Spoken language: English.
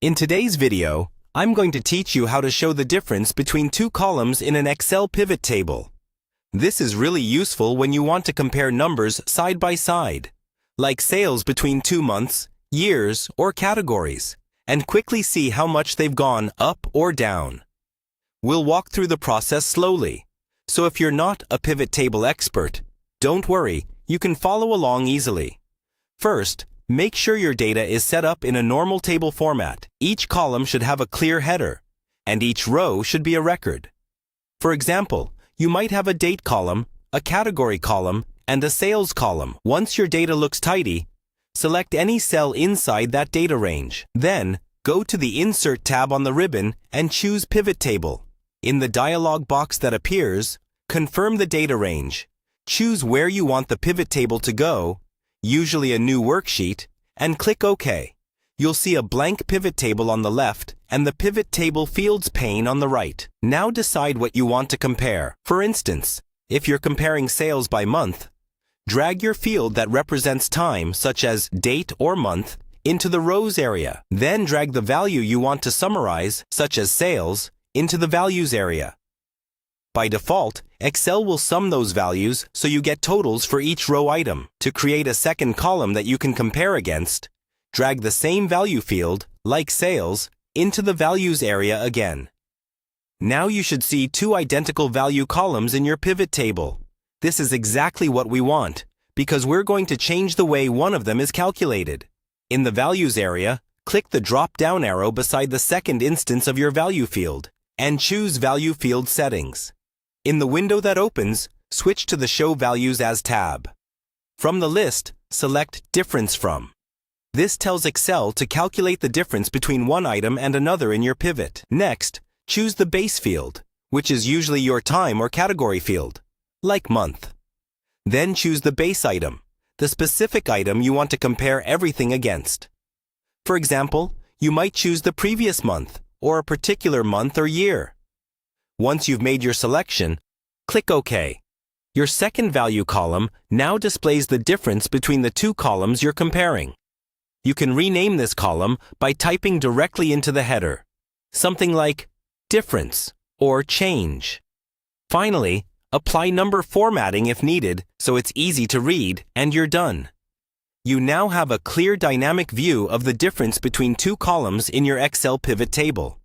In today's video, I'm going to teach you how to show the difference between two columns in an Excel pivot table. This is really useful when you want to compare numbers side by side, like sales between 2 months, years, or categories, and quickly see how much they've gone up or down. We'll walk through the process slowly, so if you're not a pivot table expert, don't worry, you can follow along easily. First, make sure your data is set up in a normal table format. Each column should have a clear header, and each row should be a record. For example, you might have a date column, a category column, and a sales column. Once your data looks tidy, select any cell inside that data range. Then, go to the Insert tab on the ribbon and choose Pivot Table. In the dialog box that appears, confirm the data range. Choose where you want the pivot table to go, usually a new worksheet, and click OK. You'll see a blank pivot table on the left and the Pivot Table Fields pane on the right. Now decide what you want to compare. For instance, if you're comparing sales by month, drag your field that represents time, such as date or month, into the rows area. Then drag the value you want to summarize, such as sales, into the values area. By default, Excel will sum those values so you get totals for each row item. To create a second column that you can compare against, drag the same value field, like sales, into the values area again. Now you should see two identical value columns in your pivot table. This is exactly what we want, because we're going to change the way one of them is calculated. In the values area, click the drop-down arrow beside the second instance of your value field, and choose Value Field Settings. In the window that opens, switch to the Show Values As tab. From the list, select Difference From. This tells Excel to calculate the difference between one item and another in your pivot. Next, choose the Base field, which is usually your time or category field, like month. Then choose the base item, the specific item you want to compare everything against. For example, you might choose the previous month, or a particular month or year. Once you've made your selection, click OK. Your second value column now displays the difference between the two columns you're comparing. You can rename this column by typing directly into the header, something like difference or change. Finally, apply number formatting if needed so it's easy to read, and you're done. You now have a clear dynamic view of the difference between two columns in your Excel pivot table.